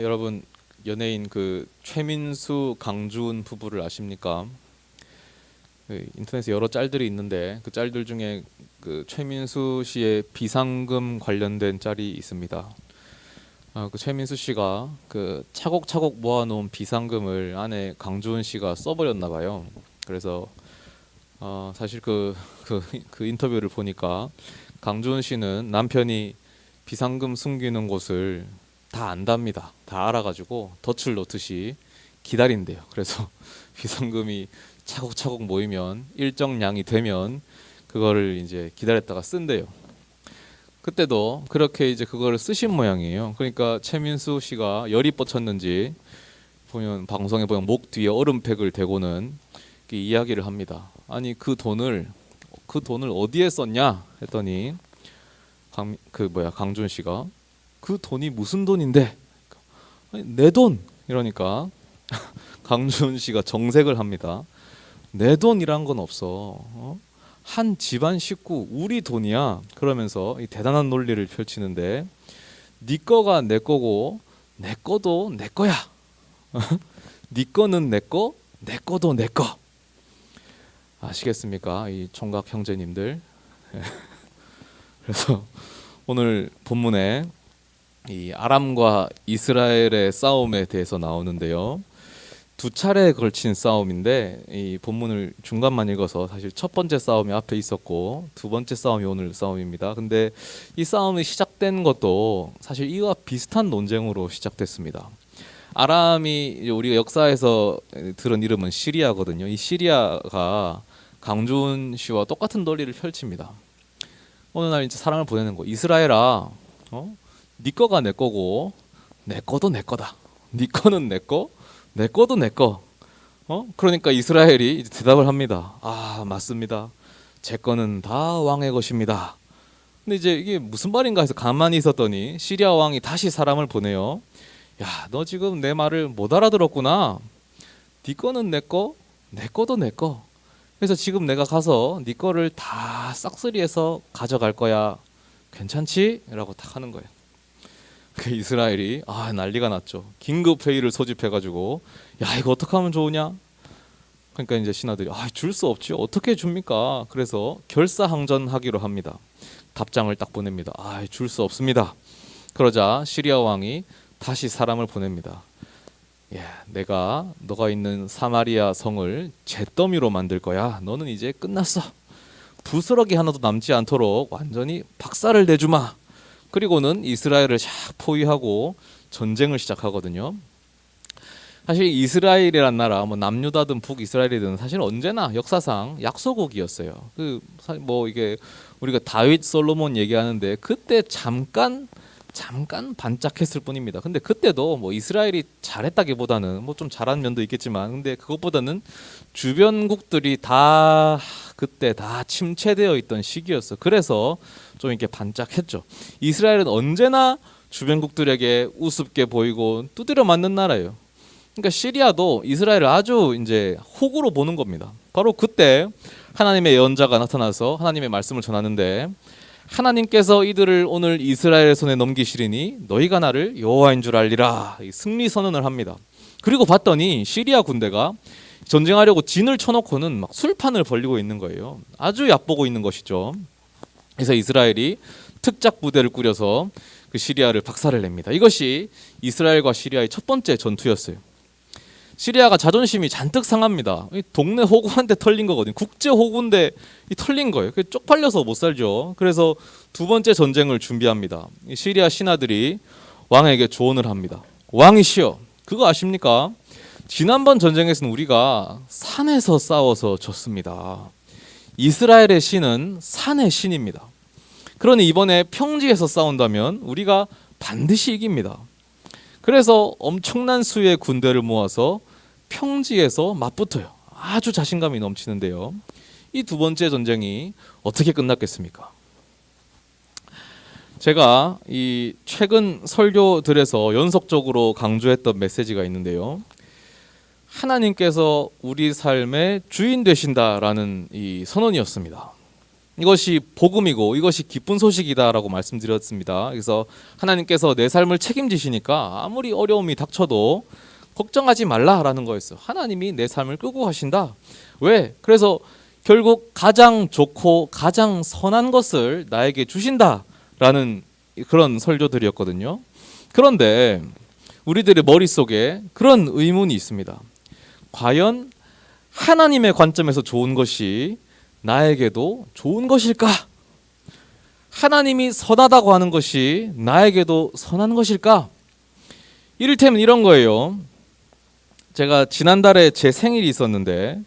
여러분 연예인 그 최민수 강주은 부부를 아십니까? 인터넷에 여러 짤들이 있는데 그 짤들 중에 그 최민수 씨의 비상금 관련된 짤이 있습니다. 그 최민수 씨가 그 차곡차곡 모아놓은 비상금을 아내 강주은 씨가 써버렸나 봐요. 그래서 사실 그 인터뷰를 보니까 강주은 씨는 남편이 비상금 숨기는 곳을 다 안답니다. 다 알아가지고 덫을 놓듯이 기다린대요. 그래서 비상금이 차곡차곡 모이면 일정량이 되면 그거를 이제 기다렸다가 쓴대요. 그때도 그렇게 이제 그거를 쓰신 모양이에요. 그러니까 최민수 씨가 열이 뻗쳤는지 보면 방송에 보면 목 뒤에 얼음팩을 대고는 이야기를 합니다. 아니 그 돈을 어디에 썼냐 했더니 강준 씨가 그 돈이 무슨 돈인데? 아니, 내 돈 이러니까 강준 씨가 정색을 합니다. 내 돈이란 건 없어. 한 집안 식구 우리 돈이야. 그러면서 이 대단한 논리를 펼치는데 네 거가 내 거고 내 거도 내 거야. 네 거는 내 거, 내 거도 내 거. 아시겠습니까? 이 총각 형제님들. 그래서 오늘 본문에 이 아람과 이스라엘의 싸움에 대해서 나오는데요. 두 차례에 걸친 싸움인데 이 본문을 중간만 읽어서 사실 첫 번째 싸움이 앞에 있었고 두 번째 싸움이 오늘 싸움입니다. 근데 이 싸움이 시작된 것도 사실 이와 비슷한 논쟁으로 시작됐습니다. 아람이 우리가 역사에서 들은 이름은 시리아거든요. 이 시리아가 강준 씨와 똑같은 논리를 펼칩니다. 어느 날 이제 사람을 보내는 거. 이스라엘아, 네 거가 내 거고 내 거도 내 거다. 네 거는 내 거, 내 거도 내 거. 그러니까 이스라엘이 이제 대답을 합니다. 아, 맞습니다. 제 거는 다 왕의 것입니다. 근데 이제 이게 무슨 말인가 해서 가만히 있었더니 시리아 왕이 다시 사람을 보내요. 야, 너 지금 내 말을 못 알아들었구나. 네 거는 내 거, 내 거도 내 거. 그래서 지금 내가 가서 네 거를 다 싹쓸이해서 가져갈 거야. 괜찮지? 라고 딱 하는 거예요. 그 이스라엘이 난리가 났죠. 긴급 회의를 소집해가지고 야 이거 어떻게 하면 좋으냐? 그러니까 이제 신하들이 줄 수 없지 어떻게 줍니까? 그래서 결사항전하기로 합니다. 답장을 딱 보냅니다. 줄 수 없습니다. 그러자 시리아 왕이 다시 사람을 보냅니다. 내가 너가 있는 사마리아 성을 잿더미로 만들 거야. 너는 이제 끝났어. 부스러기 하나도 남지 않도록 완전히 박살을 내주마. 그리고는 이스라엘을 샥 포위하고 전쟁을 시작하거든요. 사실 이스라엘이란 나라, 남유다든 북이스라엘이든 사실 언제나 역사상 약소국이었어요. 이게 우리가 다윗 솔로몬 얘기하는데 그때 잠깐 반짝했을 뿐입니다. 근데 그때도 이스라엘이 잘했다기보다는 좀 잘한 면도 있겠지만, 근데 그것보다는 주변국들이 그때 다 침체되어 있던 시기였어. 그래서 좀 이렇게 반짝했죠. 이스라엘은 언제나 주변국들에게 우습게 보이고 두드려 맞는 나라예요. 그러니까 시리아도 이스라엘을 아주 이제 호구로 보는 겁니다. 바로 그때 하나님의 예언자가 나타나서 하나님의 말씀을 전하는데 하나님께서 이들을 오늘 이스라엘 손에 넘기시리니 너희가 나를 여호와인 줄 알리라. 승리 선언을 합니다. 그리고 봤더니 시리아 군대가 전쟁하려고 진을 쳐놓고는 막 술판을 벌리고 있는 거예요. 아주 얕보고 있는 것이죠. 그래서 이스라엘이 특작 부대를 꾸려서 그 시리아를 박살을 냅니다. 이것이 이스라엘과 시리아의 첫 번째 전투였어요. 시리아가 자존심이 잔뜩 상합니다. 동네 호구한테 털린 거거든요. 국제 호구인데 털린 거예요. 쪽팔려서 못 살죠. 그래서 두 번째 전쟁을 준비합니다. 시리아 신하들이 왕에게 조언을 합니다. 왕이시여, 그거 아십니까? 지난번 전쟁에서는 우리가 산에서 싸워서 졌습니다. 이스라엘의 신은 산의 신입니다. 그러니 이번에 평지에서 싸운다면 우리가 반드시 이깁니다. 그래서 엄청난 수의 군대를 모아서 평지에서 맞붙어요. 아주 자신감이 넘치는데요. 이 두 번째 전쟁이 어떻게 끝났겠습니까? 제가 이 최근 설교들에서 연속적으로 강조했던 메시지가 있는데요. 하나님께서 우리 삶의 주인 되신다라는 이 선언이었습니다. 이것이 복음이고 이것이 기쁜 소식이다라고 말씀드렸습니다. 그래서 하나님께서 내 삶을 책임지시니까 아무리 어려움이 닥쳐도 걱정하지 말라라는 거였어요. 하나님이 내 삶을 끌고 가신다. 왜? 그래서 결국 가장 좋고 가장 선한 것을 나에게 주신다라는 그런 설교들이었거든요. 그런데 우리들의 머릿속에 그런 의문이 있습니다. 과연 하나님의 관점에서 좋은 것이 나에게도 좋은 것일까? 하나님이 선하다고 하는 것이 나에게도 선한 것일까? 이를테면 이런 거예요. 제가 지난달에 제 생일이 있었는데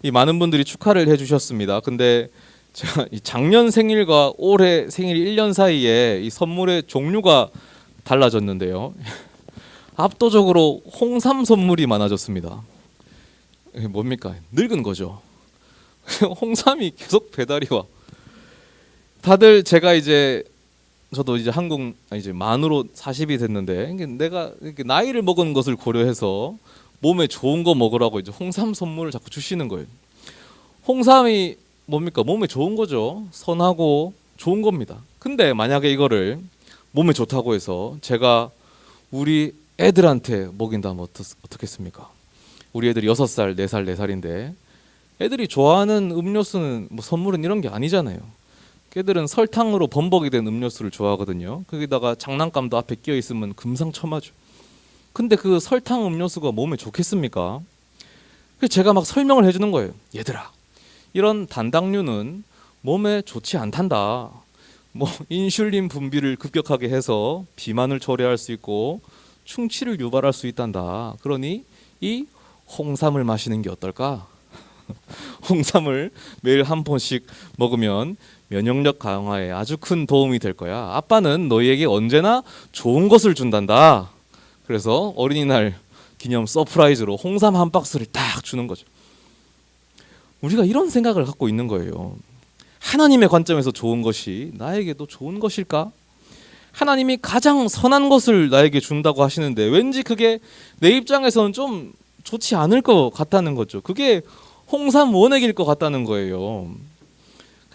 이 많은 분들이 축하를 해주셨습니다. 근데 제가 작년 생일과 올해 생일 1년 사이에 이 선물의 종류가 달라졌는데요. 압도적으로 홍삼 선물이 많아졌습니다. 이게 뭡니까? 늙은 거죠. 홍삼이 계속 배달이 와. 다들 제가 저도 이제 한국 이제 만으로 40이 됐는데 내가 이렇게 나이를 먹은 것을 고려해서 몸에 좋은 거 먹으라고 이제 홍삼 선물을 자꾸 주시는 거예요. 홍삼이 뭡니까? 몸에 좋은 거죠. 선하고 좋은 겁니다. 근데 만약에 이거를 몸에 좋다고 해서 제가 우리 애들한테 먹인다면 어떻겠습니까? 우리 애들이 6살, 4살, 4살인데 애들이 좋아하는 음료수는 뭐 선물은 이런 게 아니잖아요. 애들은 설탕으로 범벅이 된 음료수를 좋아하거든요. 거기다가 장난감도 앞에 끼어 있으면 금상첨화죠. 근데 그 설탕 음료수가 몸에 좋겠습니까? 그래서 제가 막 설명을 해주는 거예요. 얘들아, 이런 단당류는 몸에 좋지 않단다. 뭐 인슐린 분비를 급격하게 해서 비만을 초래할 수 있고 충치를 유발할 수 있단다. 그러니 이 홍삼을 마시는 게 어떨까? 홍삼을 매일 한 번씩 먹으면 면역력 강화에 아주 큰 도움이 될 거야. 아빠는 너희에게 언제나 좋은 것을 준단다. 그래서 어린이날 기념 서프라이즈로 홍삼 한 박스를 딱 주는 거죠. 우리가 이런 생각을 갖고 있는 거예요. 하나님의 관점에서 좋은 것이 나에게도 좋은 것일까? 하나님이 가장 선한 것을 나에게 준다고 하시는데 왠지 그게 내 입장에서는 좀 좋지 않을 것 같다는 거죠. 그게 홍삼 원액일 것 같다는 거예요.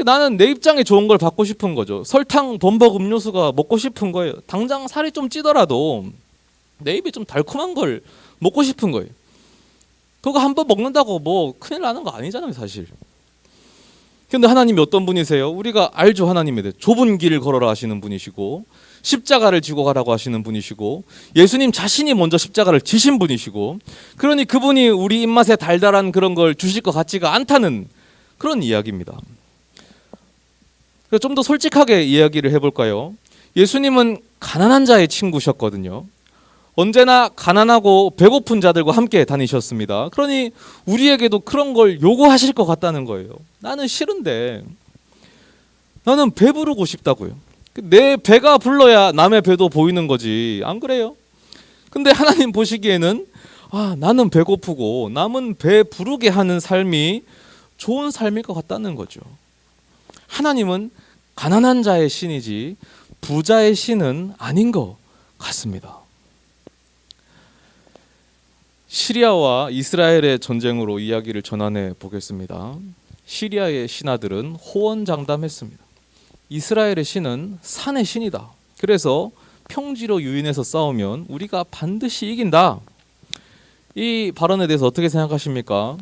나는 내 입장에 좋은 걸 받고 싶은 거죠. 설탕 범벅 음료수가 먹고 싶은 거예요. 당장 살이 좀 찌더라도 내 입에 좀 달콤한 걸 먹고 싶은 거예요. 그거 한번 먹는다고 뭐 큰일 나는 거 아니잖아요, 사실. 근데 하나님이 어떤 분이세요? 우리가 알죠, 하나님에 대해. 좁은 길을 걸어라 하시는 분이시고 십자가를 지고 가라고 하시는 분이시고 예수님 자신이 먼저 십자가를 지신 분이시고 그러니 그분이 우리 입맛에 달달한 그런 걸 주실 것 같지가 않다는 그런 이야기입니다. 좀 더 솔직하게 이야기를 해볼까요? 예수님은 가난한 자의 친구셨거든요. 언제나 가난하고 배고픈 자들과 함께 다니셨습니다. 그러니 우리에게도 그런 걸 요구하실 것 같다는 거예요. 나는 싫은데 나는 배부르고 싶다고요. 내 배가 불러야 남의 배도 보이는 거지, 안 그래요? 근데 하나님 보시기에는 나는 배고프고 남은 배 부르게 하는 삶이 좋은 삶일 것 같다는 거죠. 하나님은 가난한 자의 신이지 부자의 신은 아닌 것 같습니다. 시리아와 이스라엘의 전쟁으로 이야기를 전환해 보겠습니다. 시리아의 신하들은 호언장담했습니다. 이스라엘의 신은 산의 신이다. 그래서 평지로 유인해서 싸우면 우리가 반드시 이긴다. 이 발언에 대해서 어떻게 생각하십니까?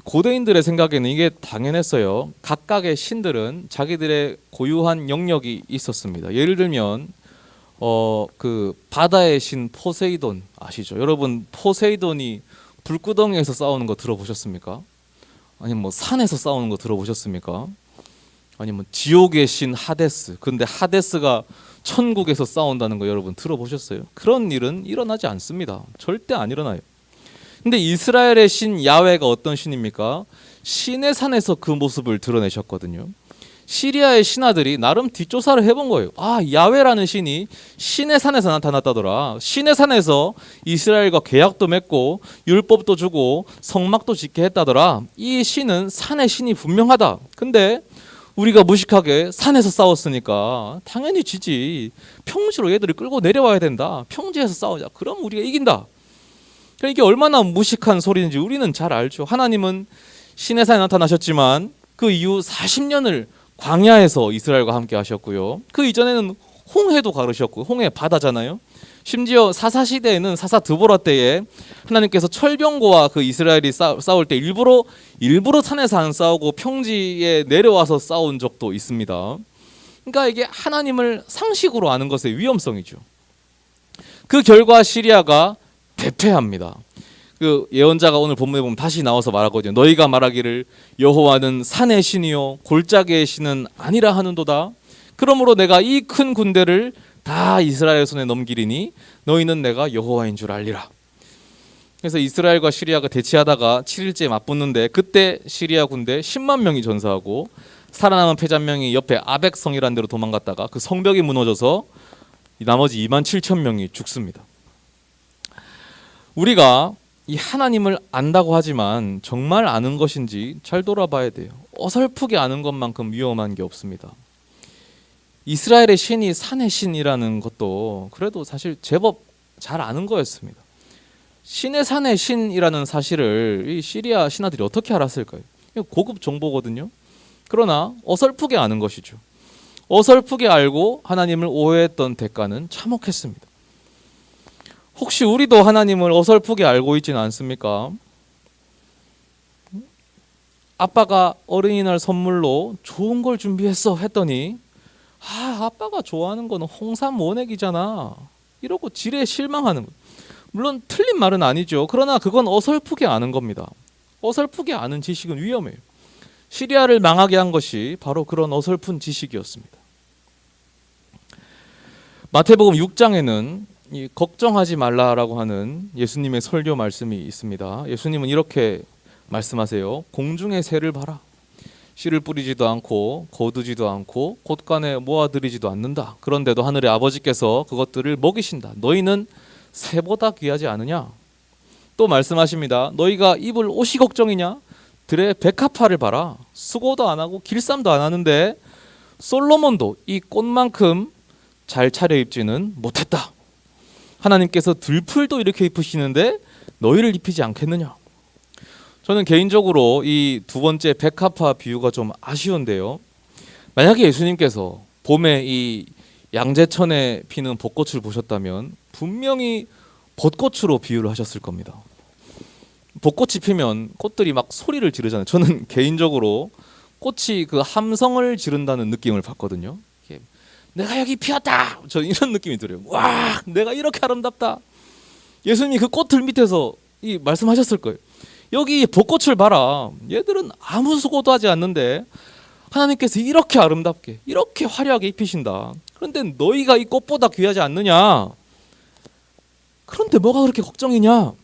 고대인들의 생각에는 이게 당연했어요. 각각의 신들은 자기들의 고유한 영역이 있었습니다. 예를 들면 그 바다의 신 포세이돈 아시죠? 여러분, 포세이돈이 불구덩이에서 싸우는 거 들어보셨습니까? 아니면 뭐 산에서 싸우는 거 들어보셨습니까? 아니면 지옥의 신 하데스. 근데 하데스가 천국에서 싸운다는 거 여러분 들어보셨어요? 그런 일은 일어나지 않습니다. 절대 안 일어나요. 근데 이스라엘의 신 야훼가 어떤 신입니까? 신의 산에서 그 모습을 드러내셨거든요. 시리아의 신하들이 나름 뒷조사를 해본 거예요. 야훼라는 신이 신의 산에서 나타났다더라. 신의 산에서 이스라엘과 계약도 맺고 율법도 주고 성막도 짓게 했다더라. 이 신은 산의 신이 분명하다. 근데 우리가 무식하게 산에서 싸웠으니까 당연히 지지. 평지로 얘들을 끌고 내려와야 된다. 평지에서 싸우자. 그럼 우리가 이긴다. 이게 얼마나 무식한 소리인지 우리는 잘 알죠. 하나님은 신의 산에 나타나셨지만 그 이후 40년을 광야에서 이스라엘과 함께 하셨고요. 그 이전에는 홍해도 가르셨고, 홍해 바다잖아요. 심지어 사사 시대에는 사사 드보라 때에 하나님께서 철병거와 그 이스라엘이 싸울 때 일부러 산에서 안 싸우고 평지에 내려와서 싸운 적도 있습니다. 그러니까 이게 하나님을 상식으로 아는 것의 위험성이죠. 그 결과 시리아가 대패합니다. 그 예언자가 오늘 본문에 보면 다시 나와서 말하거든요. 너희가 말하기를 여호와는 산의 신이요 골짜기의 신은 아니라 하는도다. 그러므로 내가 이 큰 군대를 다 이스라엘 손에 넘기리니 너희는 내가 여호와인 줄 알리라. 그래서 이스라엘과 시리아가 대치하다가 7일째 맞붙는데 그때 시리아 군대 10만 명이 전사하고 살아남은 패잔명이 옆에 아벡성이라는 데로 도망갔다가 그 성벽이 무너져서 나머지 2만 7천 명이 죽습니다. 우리가 이 하나님을 안다고 하지만 정말 아는 것인지 잘 돌아봐야 돼요. 어설프게 아는 것만큼 위험한 게 없습니다. 이스라엘의 신이 산의 신이라는 것도 그래도 사실 제법 잘 아는 거였습니다. 신의 산의 신이라는 사실을 이 시리아 신하들이 어떻게 알았을까요? 고급 정보거든요. 그러나 어설프게 아는 것이죠. 어설프게 알고 하나님을 오해했던 대가는 참혹했습니다. 혹시 우리도 하나님을 어설프게 알고 있지는 않습니까? 아빠가 어린이날 선물로 좋은 걸 준비했어 했더니 아빠가 좋아하는 거는 홍삼 원액이잖아 이러고 지레 실망하는 거예요. 물론 틀린 말은 아니죠. 그러나 그건 어설프게 아는 겁니다. 어설프게 아는 지식은 위험해요. 시리아를 망하게 한 것이 바로 그런 어설픈 지식이었습니다. 마태복음 6장에는 이 걱정하지 말라라고 하는 예수님의 설교 말씀이 있습니다. 예수님은 이렇게 말씀하세요. 공중의 새를 봐라. 씨를 뿌리지도 않고 거두지도 않고 곳간에 모아들이지도 않는다. 그런데도 하늘의 아버지께서 그것들을 먹이신다. 너희는 새보다 귀하지 않으냐? 또 말씀하십니다. 너희가 입을 옷이 걱정이냐? 들의 백합화를 봐라. 수고도 안 하고 길쌈도 안 하는데 솔로몬도 이 꽃만큼 잘 차려입지는 못했다. 하나님께서 들풀도 이렇게 입으시는데 너희를 입히지 않겠느냐? 저는 개인적으로 이 두 번째 백합화 비유가 좀 아쉬운데요. 만약에 예수님께서 봄에 이 양재천에 피는 벚꽃을 보셨다면 분명히 벚꽃으로 비유를 하셨을 겁니다. 벚꽃이 피면 꽃들이 막 소리를 지르잖아요. 저는 개인적으로 꽃이 그 함성을 지른다는 느낌을 받거든요. 내가 여기 피었다. 저는 이런 느낌이 들어요. 와, 내가 이렇게 아름답다. 예수님이 그 꽃들 밑에서 이 말씀하셨을 거예요. 여기 벚꽃을 봐라. 얘들은 아무 수고도 하지 않는데 하나님께서 이렇게 아름답게 이렇게 화려하게 입히신다. 그런데 너희가 이 꽃보다 귀하지 않느냐? 그런데 뭐가 그렇게 걱정이냐?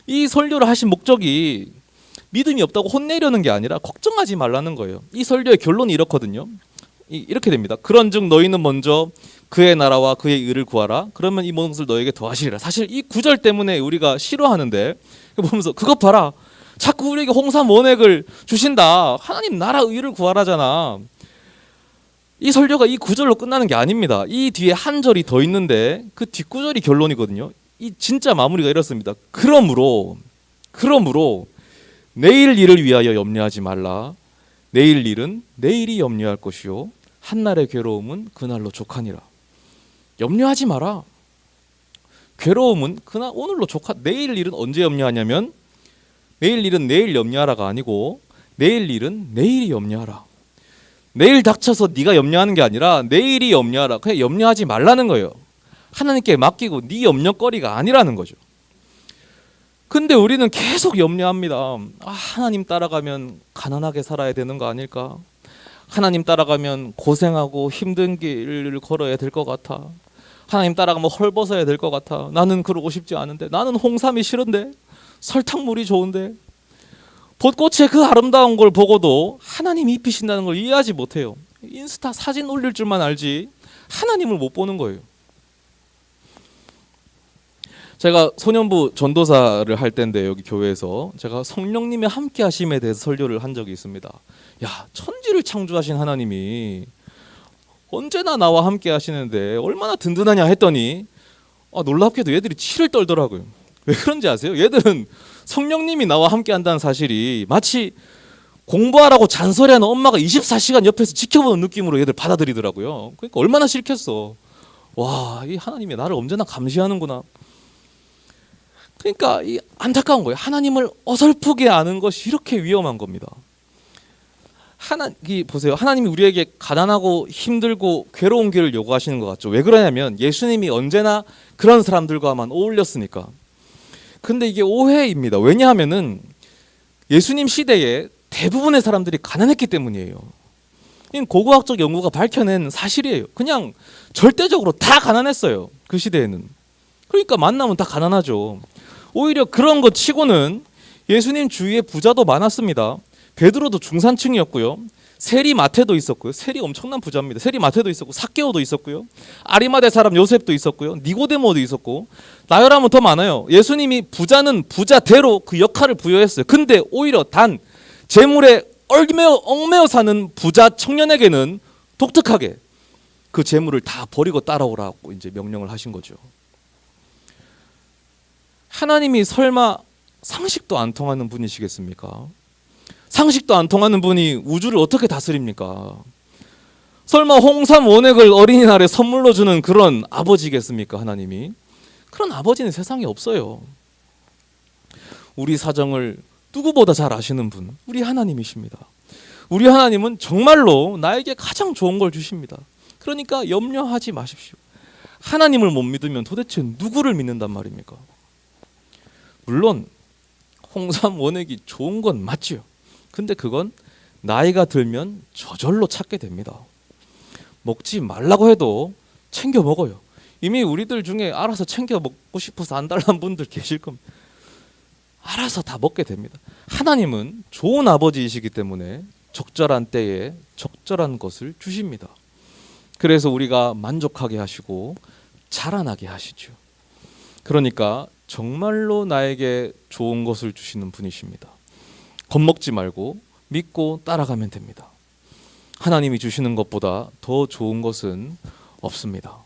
이 설교를 하신 목적이 믿음이 없다고 혼내려는 게 아니라 걱정하지 말라는 거예요. 이 설교의 결론이 이렇거든요. 이렇게 됩니다. 그런즉 너희는 먼저 그의 나라와 그의 의를 구하라. 그러면 이 모든 것을 너에게 더하시리라. 사실 이 구절 때문에 우리가 싫어하는데 보면서 그것 봐라. 자꾸 우리에게 홍삼 원액을 주신다. 하나님 나라 의를 구하라잖아. 이 설교가 이 구절로 끝나는 게 아닙니다. 이 뒤에 한 절이 더 있는데 그 뒷구절이 결론이거든요. 이 진짜 마무리가 이렇습니다. 그러므로 내일 일을 위하여 염려하지 말라. 내일 일은 내일이 염려할 것이요 한날의 괴로움은 그날로 족하니라. 염려하지 마라. 괴로움은 그날 오늘로 족하. 내일 일은 언제 염려하냐면 내일 일은 내일 염려하라가 아니고 내일 일은 내일이 염려하라. 내일 닥쳐서 네가 염려하는 게 아니라 내일이 염려하라. 그냥 염려하지 말라는 거예요. 하나님께 맡기고 네 염려거리가 아니라는 거죠. 근데 우리는 계속 염려합니다. 하나님 따라가면 가난하게 살아야 되는 거 아닐까? 하나님 따라가면 고생하고 힘든 길을 걸어야 될 것 같아. 하나님 따라가면 헐벗어야 될 것 같아. 나는 그러고 싶지 않은데. 나는 홍삼이 싫은데. 설탕물이 좋은데. 벚꽃의 그 아름다운 걸 보고도 하나님이 입히신다는 걸 이해하지 못해요. 인스타 사진 올릴 줄만 알지 하나님을 못 보는 거예요. 제가 소년부 전도사를 할 때인데 여기 교회에서 제가 성령님의 함께 하심에 대해서 설교를 한 적이 있습니다. 야, 천지를 창조하신 하나님이 언제나 나와 함께 하시는데 얼마나 든든하냐 했더니 놀랍게도 얘들이 치를 떨더라고요. 왜 그런지 아세요? 얘들은 성령님이 나와 함께 한다는 사실이 마치 공부하라고 잔소리하는 엄마가 24시간 옆에서 지켜보는 느낌으로 애들 받아들이더라고요. 그러니까 얼마나 싫겠어. 와, 이 하나님이 나를 언제나 감시하는구나. 그러니까 이 안타까운 거예요. 하나님을 어설프게 아는 것이 이렇게 위험한 겁니다. 보세요. 하나님이 우리에게 가난하고 힘들고 괴로운 길을 요구하시는 것 같죠. 왜 그러냐면 예수님이 언제나 그런 사람들과만 어울렸으니까. 근데 이게 오해입니다. 왜냐하면은 예수님 시대에 대부분의 사람들이 가난했기 때문이에요. 고고학적 연구가 밝혀낸 사실이에요. 그냥 절대적으로 다 가난했어요. 그 시대에는. 그러니까 만나면 다 가난하죠. 오히려 그런 것 치고는 예수님 주위에 부자도 많았습니다. 베드로도 중산층이었고요. 세리 마태도 있었고요. 세리 엄청난 부자입니다. 세리 마태도 있었고 삭개오도 있었고요. 아리마대 사람 요셉도 있었고요. 니고데모도 있었고 나열하면 더 많아요. 예수님이 부자는 부자대로 그 역할을 부여했어요. 근데 오히려 단 재물에 얽매여 사는 부자 청년에게는 독특하게 그 재물을 다 버리고 따라오라고 이제 명령을 하신 거죠. 하나님이 설마 상식도 안 통하는 분이시겠습니까? 상식도 안 통하는 분이 우주를 어떻게 다스립니까? 설마 홍삼 원액을 어린이날에 선물로 주는 그런 아버지겠습니까? 하나님이? 그런 아버지는 세상에 없어요. 우리 사정을 누구보다 잘 아시는 분, 우리 하나님이십니다. 우리 하나님은 정말로 나에게 가장 좋은 걸 주십니다. 그러니까 염려하지 마십시오. 하나님을 못 믿으면 도대체 누구를 믿는단 말입니까? 물론 홍삼 원액이 좋은 건 맞지요. 근데 그건 나이가 들면 저절로 찾게 됩니다. 먹지 말라고 해도 챙겨 먹어요. 이미 우리들 중에 알아서 챙겨 먹고 싶어서 안 달란 분들 계실 겁니다. 알아서 다 먹게 됩니다. 하나님은 좋은 아버지이시기 때문에 적절한 때에 적절한 것을 주십니다. 그래서 우리가 만족하게 하시고 자라나게 하시죠. 그러니까 정말로 나에게 좋은 것을 주시는 분이십니다. 겁먹지 말고 믿고 따라가면 됩니다. 하나님이 주시는 것보다 더 좋은 것은 없습니다.